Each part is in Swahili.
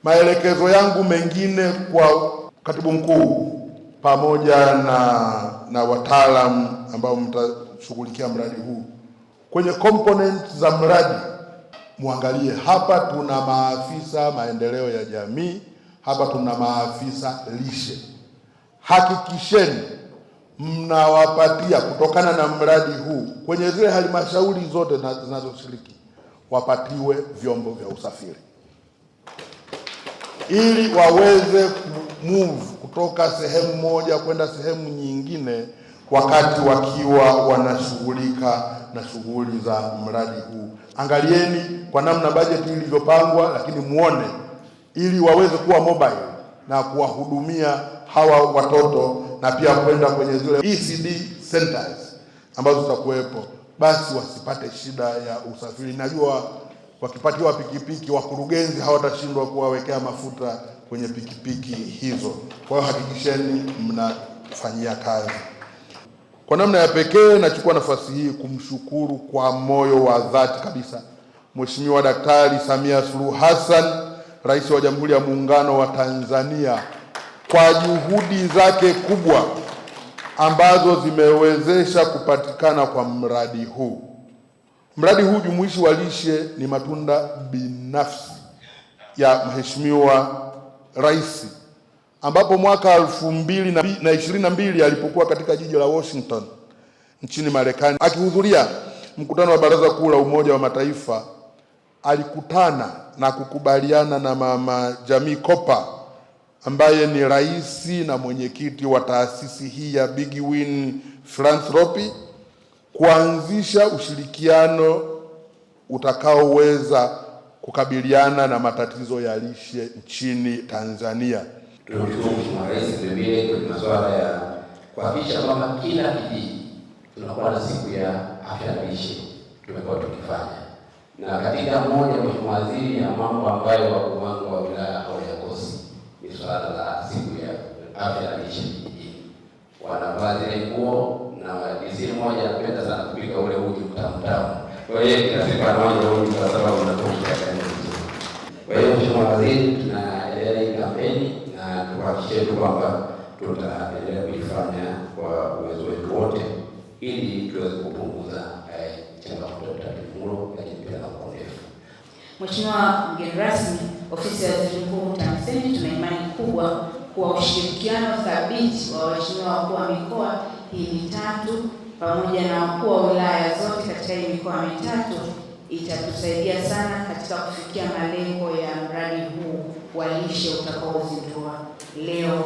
Maelekezo yangu mengine kwa katibu mkuu pamoja na wataalamu ambao mtashughulikia mradi huu, kwenye component za mradi muangalie, hapa tuna maafisa maendeleo ya jamii, hapa tuna maafisa lishe. Hakikisheni mnawapatia kutokana na mradi huu kwenye zile halmashauri zote zinazoshiriki wapatiwe vyombo vya usafiri ili waweze move kutoka sehemu moja kwenda sehemu nyingine wakati wakiwa wanashughulika na shughuli za mradi huu. Angalieni kwa namna bajeti ilivyopangwa, lakini muone ili waweze kuwa mobile na kuwahudumia hawa watoto na pia kwenda kwenye zile ECD centers ambazo zitakuwepo, basi wasipate shida ya usafiri. Najua wakipatiwa pikipiki wakurugenzi hawatashindwa kuwawekea mafuta kwenye pikipiki hizo. Kwa hiyo hakikisheni mnafanyia kazi. Kwa namna ya pekee nachukua nafasi hii kumshukuru kwa moyo wa dhati kabisa Mheshimiwa Daktari Samia Suluhu Hassan, Rais wa Jamhuri ya Muungano wa Tanzania, kwa juhudi zake kubwa ambazo zimewezesha kupatikana kwa mradi huu. Mradi huu jumuishi wa lishe ni matunda binafsi ya Mheshimiwa Rais, ambapo mwaka 2022 alipokuwa katika jiji la Washington nchini Marekani akihudhuria mkutano wa Baraza Kuu la Umoja wa Mataifa, alikutana na kukubaliana na Mama Jamii Kopa ambaye ni rais na mwenyekiti wa taasisi hii ya Big Win Philanthropy kuanzisha ushirikiano utakaoweza kukabiliana na matatizo ya lishe nchini Tanzania. Tunamshukuru Mheshimiwa Rais vilevile kwenye masuala ya kuhakikisha kwamba kila kijiji tunakuwa na siku ya afya na lishe tumekuwa tukifanya, na katika moja Mheshimiwa Waziri ya mambo ambayo wakuu wangu wa wilaya hawayakosi ni swala la siku ya afya na lishe kijijini. Wanavaa zile nguo na waziri mmoja anapenda sana kupika ule uji mtamu. Kwa hiyo kila siku anaona uji kwa sababu unatosha kazi. Kwa hiyo Mheshimiwa Waziri, tunaendelea hii kampeni na tuhakikishe kwamba tutaendelea kuifanya kwa uwezo wetu wote ili tuweze kupunguza changamoto ya utapiamlo lakini pia na ukosefu. Mheshimiwa mgeni rasmi, ofisi ya Waziri Mkuu TAMISEMI tuna imani kubwa kwa ushirikiano thabiti wa waheshimiwa wakuu wa mikoa hii mitatu pamoja na wakuu wa wilaya zote katika hii mikoa mitatu itatusaidia sana katika kufikia malengo ya mradi huu wa lishe utakaozindua leo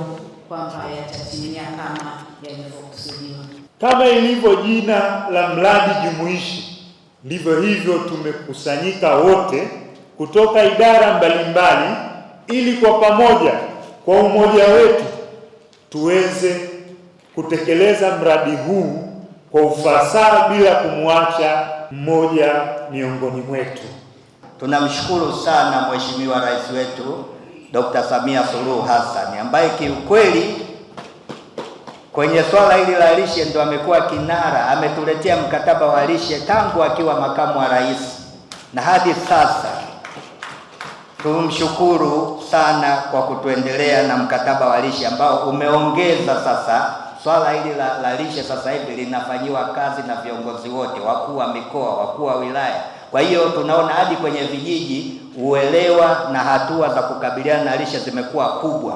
kwamba yatatimia kama yalivyokusudiwa. Kama ilivyo jina la mradi jumuishi, ndivyo hivyo tumekusanyika wote kutoka idara mbalimbali ili kwa pamoja, kwa umoja wetu, tuweze kutekeleza mradi huu kwa ufasaha bila kumwacha mmoja miongoni mwetu. Tunamshukuru sana Mheshimiwa Rais wetu Dr. Samia Suluhu Hassan ambaye kiukweli kwenye swala hili la lishe ndo amekuwa kinara. Ametuletea mkataba wa lishe tangu akiwa makamu wa rais na hadi sasa. Tumshukuru sana kwa kutuendelea na mkataba wa lishe ambao umeongeza sasa swala hili la lishe sasa hivi linafanyiwa kazi na viongozi wote, wakuu wa mikoa, wakuu wa wilaya. Kwa hiyo tunaona hadi kwenye vijiji uelewa na hatua za kukabiliana na lishe zimekuwa kubwa.